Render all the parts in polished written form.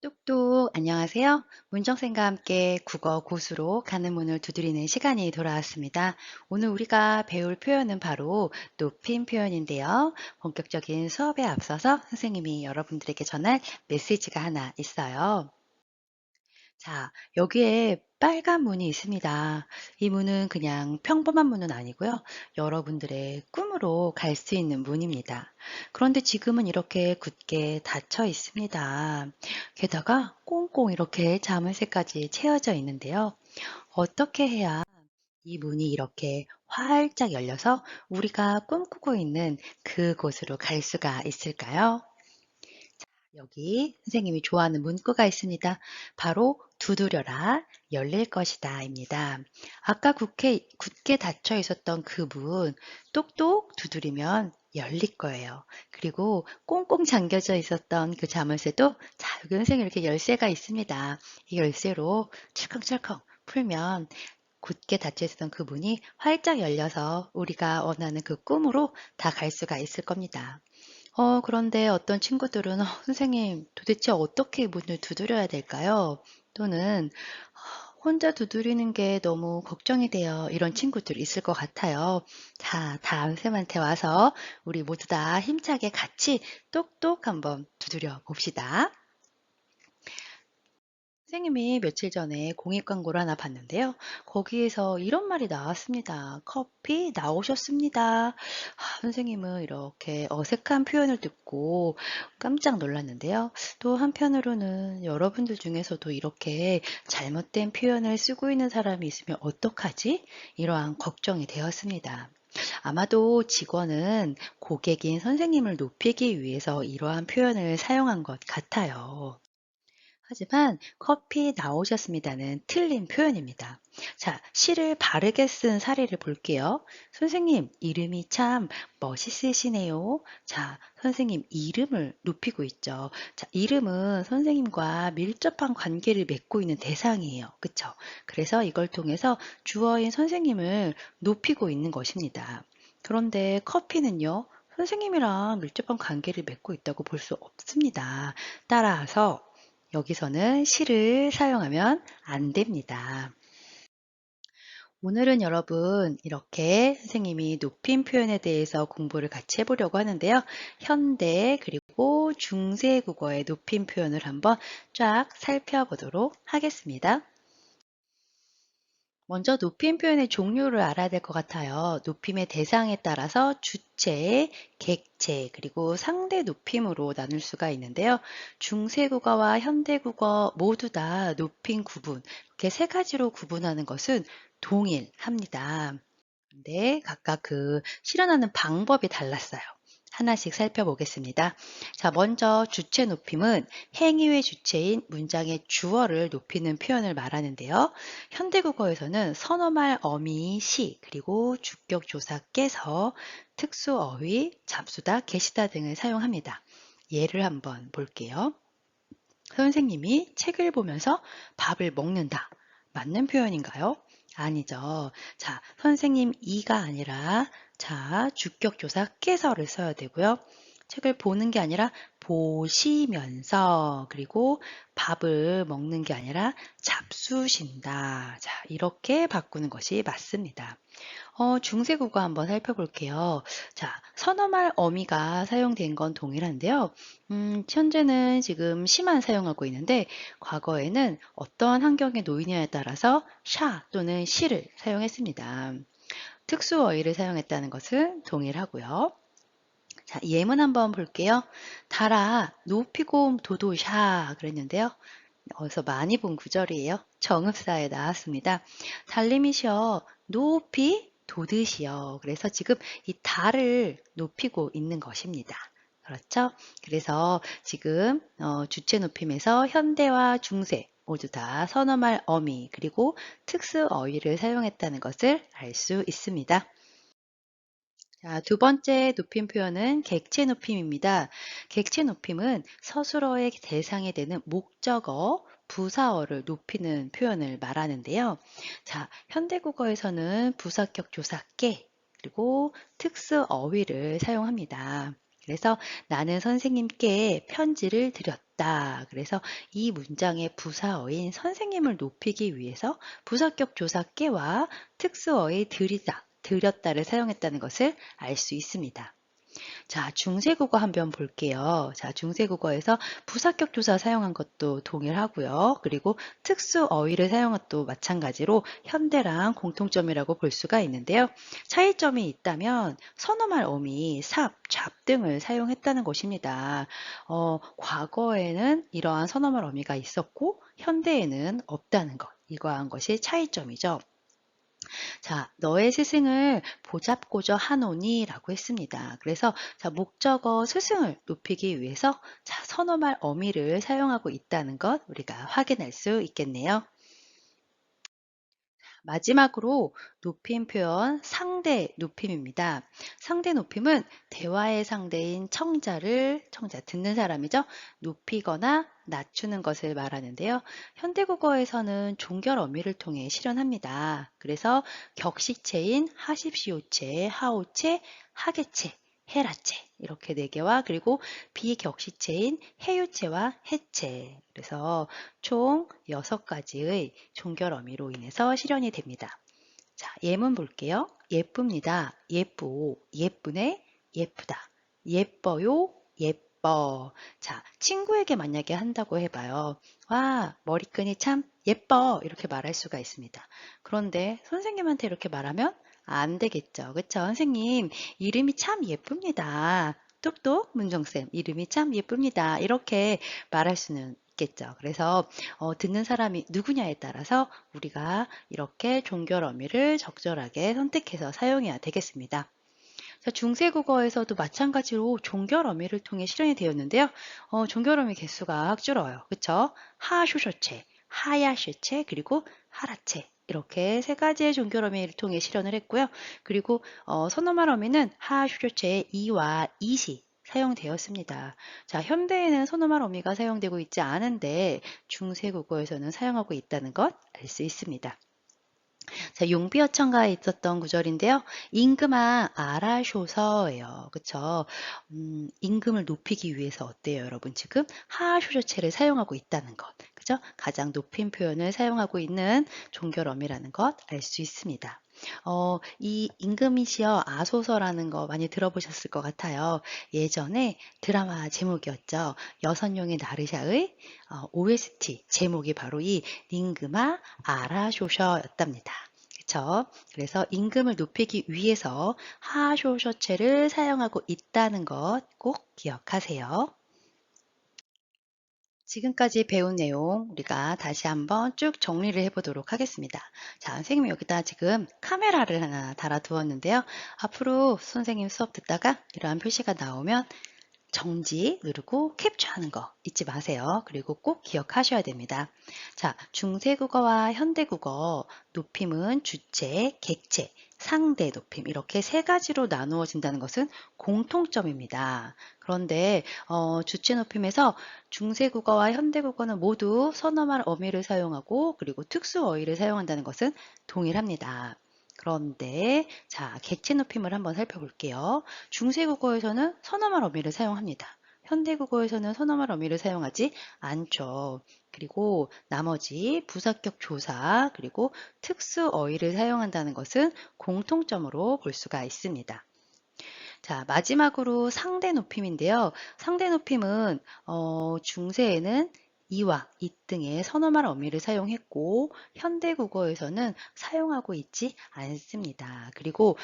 똑똑, 안녕하세요. 문정쌤과 함께 국어 고수로 가는 문을 두드리는 시간이 돌아왔습니다. 오늘 우리가 배울 표현은 바로 높임 표현인데요. 본격적인 수업에 앞서서 선생님이 여러분들에게 전할 메시지가 하나 있어요. 자, 여기에 빨간 문이 있습니다. 이 문은 그냥 평범한 문은 아니고요. 여러분들의 꿈으로 갈 수 있는 문입니다. 그런데 지금은 이렇게 굳게 닫혀 있습니다. 게다가 꽁꽁 이렇게 자물쇠까지 채워져 있는데요. 어떻게 해야 이 문이 이렇게 활짝 열려서 우리가 꿈꾸고 있는 그곳으로 갈 수가 있을까요? 여기 선생님이 좋아하는 문구가 있습니다. 바로 두드려라 열릴 것이다 입니다. 아까 굳게 닫혀 있었던 그 문 똑똑 두드리면 열릴 거예요. 그리고 꽁꽁 잠겨져 있었던 그 자물쇠도 자, 여기 선생님 이렇게 열쇠가 있습니다. 이 열쇠로 철컹철컹 풀면 굳게 닫혀 있었던 그 문이 활짝 열려서 우리가 원하는 그 꿈으로 다 갈 수가 있을 겁니다. 그런데 어떤 친구들은 선생님, 도대체 어떻게 문을 두드려야 될까요? 또는 혼자 두드리는 게 너무 걱정이 돼요. 이런 친구들 있을 것 같아요. 자, 다음 쌤한테 와서 우리 모두 다 힘차게 같이 똑똑 한번 두드려 봅시다. 선생님이 며칠 전에 공익 광고를 하나 봤는데요. 거기에서 이런 말이 나왔습니다. 커피 나오셨습니다. 선생님은 이렇게 어색한 표현을 듣고 깜짝 놀랐는데요. 또 한편으로는 여러분들 중에서도 이렇게 잘못된 표현을 쓰고 있는 사람이 있으면 어떡하지? 이러한 걱정이 되었습니다. 아마도 직원은 고객인 선생님을 높이기 위해서 이러한 표현을 사용한 것 같아요. 하지만 커피 나오셨습니다는 틀린 표현입니다. 자, 시를 바르게 쓴 사례를 볼게요. 선생님, 이름이 참 멋있으시네요. 자, 선생님 이름을 높이고 있죠. 자, 이름은 선생님과 밀접한 관계를 맺고 있는 대상이에요. 그쵸? 그래서 이걸 통해서 주어인 선생님을 높이고 있는 것입니다. 그런데 커피는요, 선생님이랑 밀접한 관계를 맺고 있다고 볼 수 없습니다. 따라서 여기서는 시를 사용하면 안 됩니다. 오늘은 여러분 이렇게 선생님이 높임 표현에 대해서 공부를 같이 해보려고 하는데요. 현대 그리고 중세 국어의 높임 표현을 한번 쫙 살펴보도록 하겠습니다. 먼저 높임 표현의 종류를 알아야 될 것 같아요. 높임의 대상에 따라서 주체, 객체, 그리고 상대 높임으로 나눌 수가 있는데요. 중세국어와 현대국어 모두 다 높임 구분, 이렇게 세 가지로 구분하는 것은 동일합니다. 근데 각각 그 실현하는 방법이 달랐어요. 하나씩 살펴보겠습니다. 자, 먼저 주체 높임은 행위의 주체인 문장의 주어를 높이는 표현을 말하는데요. 현대국어에서는 선어말 어미, 시, 그리고 주격 조사 깨서 특수 어휘, 잡수다, 계시다 등을 사용합니다. 예를 한번 볼게요. 선생님이 책을 보면서 밥을 먹는다. 맞는 표현인가요? 아니죠. 자, 선생님 이가 아니라 자, 주격조사 깨서를 써야 되고요. 책을 보는 게 아니라 보시면서 그리고 밥을 먹는 게 아니라 잡수신다. 자, 이렇게 바꾸는 것이 맞습니다. 중세국어 한번 살펴볼게요. 자, 선어말 어미가 사용된 건 동일한데요. 현재는 지금 시만 사용하고 있는데 과거에는 어떠한 환경에 놓이냐에 따라서 샤 또는 시를 사용했습니다. 특수 어휘를 사용했다는 것은 동일하고요. 자, 예문 한번 볼게요. 달아 높이고 도도샤 그랬는데요. 어디서 많이 본 구절이에요. 정읍사에 나왔습니다. 달님이시여 높이 돋으시어. 그래서 지금 이 달을 높이고 있는 것입니다. 그렇죠? 그래서 지금 주체 높임에서 현대와 중세 모두 다 선어말 어미 그리고 특수 어휘를 사용했다는 것을 알 수 있습니다. 자, 두 번째 높임 표현은 객체 높임입니다. 객체 높임은 서술어의 대상이 되는 목적어, 부사어를 높이는 표현을 말하는데요. 자, 현대국어에서는 부사격 조사 깨 그리고 특수 어휘를 사용합니다. 그래서 나는 선생님께 편지를 드렸다. 그래서 이 문장의 부사어인 선생님을 높이기 위해서 부사격 조사 께와 특수어의 드렸다를 사용했다는 것을 알 수 있습니다. 자, 중세국어 한번 볼게요. 자, 중세국어에서 부사격 조사 사용한 것도 동일하고요. 그리고 특수 어휘를 사용한 것도 마찬가지로 현대랑 공통점이라고 볼 수가 있는데요. 차이점이 있다면 선어말 어미, 삽, 잡 등을 사용했다는 것입니다. 과거에는 이러한 선어말 어미가 있었고 현대에는 없다는 것. 이러한 것이 차이점이죠. 자, 너의 스승을 보잡고자 하노니 라고 했습니다. 그래서 자, 목적어 스승을 높이기 위해서 자, 선어말 어미를 사용하고 있다는 것 우리가 확인할 수 있겠네요. 마지막으로 높임 표현 상대 높임입니다. 상대 높임은 대화의 상대인 청자 듣는 사람이죠. 높이거나 낮추는 것을 말하는데요. 현대국어에서는 종결 어미를 통해 실현합니다. 그래서 격식체인 하십시오체, 하오체, 하계체, 헤라체 이렇게 네 개와 그리고 비격식체인 해유체와 해체 그래서 총 6가지의 종결 어미로 인해서 실현이 됩니다. 자, 예문 볼게요. 예쁩니다. 예쁘오, 예쁘네, 예쁘다, 예뻐요, 예뻐. 자, 친구에게 만약에 한다고 해봐요. 와, 머리끈이 참 예뻐. 이렇게 말할 수가 있습니다. 그런데 선생님한테 이렇게 말하면 안 되겠죠. 그쵸? 선생님, 이름이 참 예쁩니다. 똑똑 문정쌤, 이름이 참 예쁩니다. 이렇게 말할 수는 있겠죠. 그래서 듣는 사람이 누구냐에 따라서 우리가 이렇게 종결 어미를 적절하게 선택해서 사용해야 되겠습니다. 자, 중세국어에서도 마찬가지로 종결 어미를 통해 실현이 되었는데요. 종결 어미 개수가 줄어요. 그쵸? 하쇼셔체, 하야쇼체, 그리고 하라체. 이렇게 3가지의 종결 어미를 통해 실현을 했고요. 그리고 선어말 어미는 하쇼셔체의 이와 이시 사용되었습니다. 자, 현대에는 선어말 어미가 사용되고 있지 않은데 중세국어에서는 사용하고 있다는 것 알 수 있습니다. 자, 용비어천가에 있었던 구절인데요. 임금아 알아쇼서예요. 그쵸? 임금을 높이기 위해서 어때요, 여러분? 지금 하쇼셔체를 사용하고 있다는 것. 그죠? 가장 높인 표현을 사용하고 있는 종결어미라는 것 알 수 있습니다. 이 임금이시여 아소서라는 거 많이 들어보셨을 것 같아요. 예전에 드라마 제목이었죠. 여선용의 나르샤의 OST 제목이 바로 이 임금아 아라쇼셔였답니다. 그쵸? 그래서 임금을 높이기 위해서 하쇼셔체를 사용하고 있다는 것 꼭 기억하세요. 지금까지 배운 내용 우리가 다시 한번 쭉 정리를 해보도록 하겠습니다. 자, 선생님이 여기다 지금 카메라를 하나 달아두었는데요. 앞으로 선생님 수업 듣다가 이러한 표시가 나오면 정지 누르고 캡처하는 거 잊지 마세요. 그리고 꼭 기억하셔야 됩니다. 자, 중세국어와 현대국어 높임은 주체, 객체, 상대 높임 이렇게 3가지로 나누어진다는 것은 공통점입니다. 그런데 주체 높임에서 중세국어와 현대국어는 모두 선어말 어미를 사용하고 그리고 특수 어휘를 사용한다는 것은 동일합니다. 그런데 자, 객체 높임을 한번 살펴볼게요. 중세국어에서는 선어말 어미를 사용합니다. 현대국어에서는 선어말 어미를 사용하지 않죠. 그리고 나머지 부사격 조사 그리고 특수 어휘를 사용한다는 것은 공통점으로 볼 수가 있습니다. 자, 마지막으로 상대 높임인데요. 상대 높임은 중세에는 이와 이 등의 선어말 어미를 사용했고 현대국어에서는 사용하고 있지 않습니다. 그리고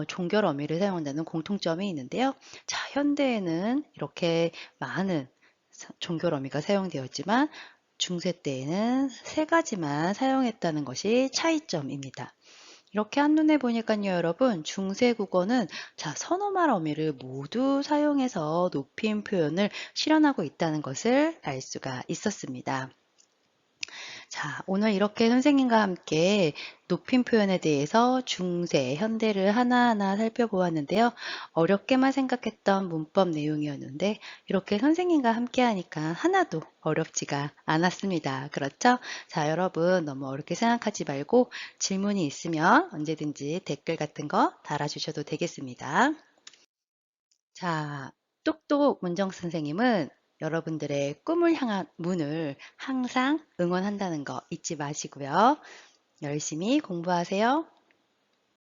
종결 어미를 사용한다는 공통점이 있는데요. 자, 현대에는 이렇게 많은 종결 어미가 사용되었지만 중세 때에는 3가지만 사용했다는 것이 차이점입니다. 이렇게 한눈에 보니까요, 여러분, 중세 국어는 자, 선어말 어미를 모두 사용해서 높임 표현을 실현하고 있다는 것을 알 수가 있었습니다. 자, 오늘 이렇게 선생님과 함께 높임 표현에 대해서 중세, 현대를 하나하나 살펴보았는데요. 어렵게만 생각했던 문법 내용이었는데 이렇게 선생님과 함께 하니까 하나도 어렵지가 않았습니다. 그렇죠? 자, 여러분 너무 어렵게 생각하지 말고 질문이 있으면 언제든지 댓글 같은 거 달아주셔도 되겠습니다. 자, 똑똑 문정 선생님은 여러분들의 꿈을 향한 문을 항상 응원한다는 거 잊지 마시고요. 열심히 공부하세요.